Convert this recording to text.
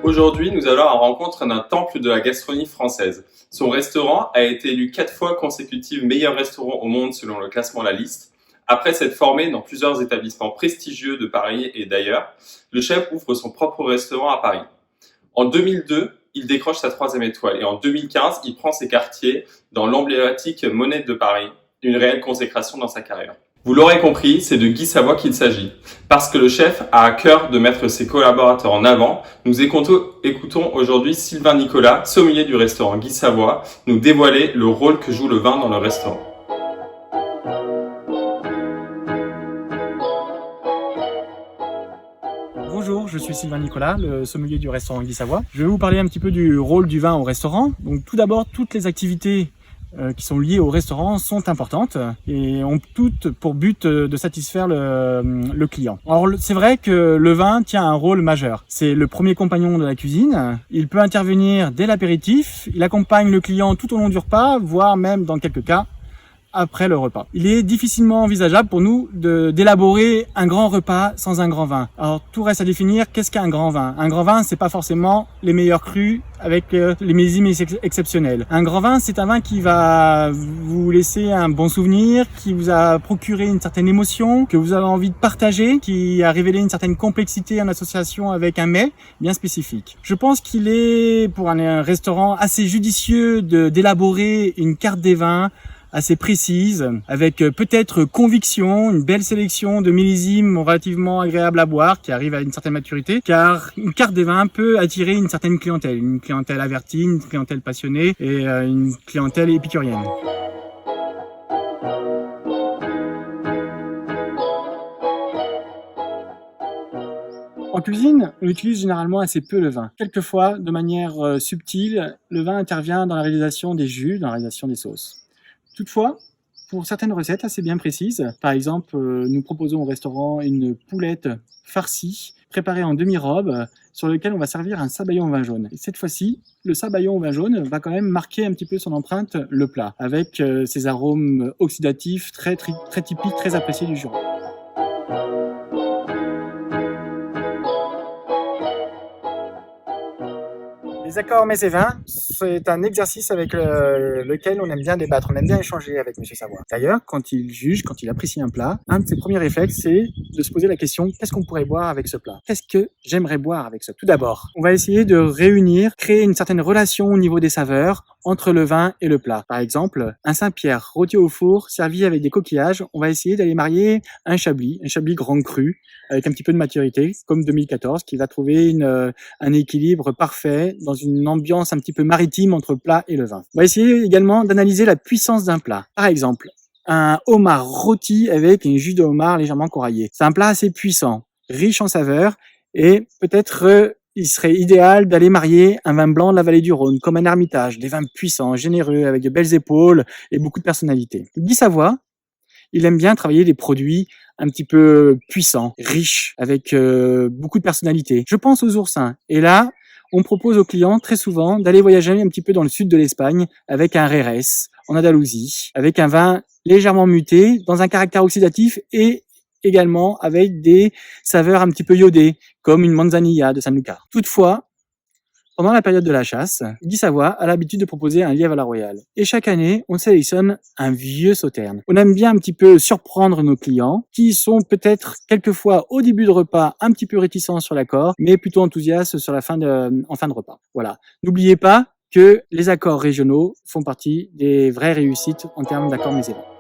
Aujourd'hui, nous allons à la rencontre d'un temple de la gastronomie française. Son restaurant a été élu 4 fois consécutive meilleur restaurant au monde selon le classement La Liste. Après s'être formé dans plusieurs établissements prestigieux de Paris et d'ailleurs, le chef ouvre son propre restaurant à Paris. En 2002, il décroche sa 3e étoile et en 2015, il prend ses quartiers dans l'emblématique Monnaie de Paris, une réelle consécration dans sa carrière. Vous l'aurez compris, c'est de Guy Savoy qu'il s'agit. Parce que le chef a à cœur de mettre ses collaborateurs en avant, nous écoutons aujourd'hui Sylvain Nicolas, sommelier du restaurant Guy Savoy, nous dévoiler le rôle que joue le vin dans le restaurant. Bonjour, je suis Sylvain Nicolas, le sommelier du restaurant Guy Savoy. Je vais vous parler un petit peu du rôle du vin au restaurant. Donc tout d'abord, toutes les activités qui sont liées au restaurant sont importantes et ont toutes pour but de satisfaire le client. Alors c'est vrai que le vin tient un rôle majeur. C'est le premier compagnon de la cuisine. Il peut intervenir dès l'apéritif. Il accompagne le client tout au long du repas, voire même dans quelques cas après le repas. Il est difficilement envisageable pour nous d'élaborer un grand repas sans un grand vin. Alors tout reste à définir, qu'est-ce qu'un grand vin? Un grand vin, c'est pas forcément les meilleurs crus avec les millésimes exceptionnels. Un grand vin, c'est un vin qui va vous laisser un bon souvenir, qui vous a procuré une certaine émotion, que vous avez envie de partager, qui a révélé une certaine complexité en association avec un mets bien spécifique. Je pense qu'il est, pour un restaurant, assez judicieux d'élaborer une carte des vins assez précise, avec peut-être conviction, une belle sélection de millésimes relativement agréables à boire, qui arrivent à une certaine maturité, car une carte des vins peut attirer une certaine clientèle avertie, une clientèle passionnée et une clientèle épicurienne. En cuisine, on utilise généralement assez peu le vin. Quelquefois, de manière subtile, le vin intervient dans la réalisation des jus, dans la réalisation des sauces. Toutefois, pour certaines recettes assez bien précises, par exemple, nous proposons au restaurant une poulette farcie, préparée en demi-robe, sur laquelle on va servir un sabayon au vin jaune. Et cette fois-ci, le sabayon au vin jaune va quand même marquer un petit peu son empreinte, le plat, avec ses arômes oxydatifs très typiques, très appréciés du Jura. Les accords mets et vins, c'est un exercice avec lequel on aime bien débattre, on aime bien échanger avec M. Savoy. D'ailleurs, quand il juge, quand il apprécie un plat, un de ses premiers réflexes, c'est de se poser la question, qu'est-ce qu'on pourrait boire avec ce plat? Qu'est-ce que j'aimerais boire avec ce plat? Tout d'abord, on va essayer de réunir, créer une certaine relation au niveau des saveurs entre le vin et le plat. Par exemple, un Saint-Pierre rôti au four, servi avec des coquillages, on va essayer d'aller marier un Chablis grand cru, avec un petit peu de maturité, comme 2014, qui va trouver un équilibre parfait dans une ambiance un petit peu maritime entre le plat et le vin. On va essayer également d'analyser la puissance d'un plat. Par exemple, un homard rôti avec un jus de homard légèrement coraillé. C'est un plat assez puissant, riche en saveurs et peut-être il serait idéal d'aller marier un vin blanc de la vallée du Rhône, comme un Hermitage, des vins puissants, généreux, avec de belles épaules et beaucoup de personnalité. Guy Savoy, il aime bien travailler des produits un petit peu puissants, riches, avec beaucoup de personnalité. Je pense aux oursins. Et là, on propose aux clients très souvent d'aller voyager un petit peu dans le sud de l'Espagne avec un Jerez en Andalousie, avec un vin légèrement muté, dans un caractère oxydatif et également avec des saveurs un petit peu iodées, comme une manzanilla de Sanlúcar. Toutefois, pendant la période de la chasse, Guy Savoy a l'habitude de proposer un lièvre à la royale. Et chaque année, on sélectionne un vieux sauterne. On aime bien un petit peu surprendre nos clients, qui sont peut-être quelquefois au début de repas un petit peu réticents sur l'accord, mais plutôt enthousiastes sur en fin de repas. Voilà. N'oubliez pas que les accords régionaux font partie des vraies réussites en termes d'accords mets et vins.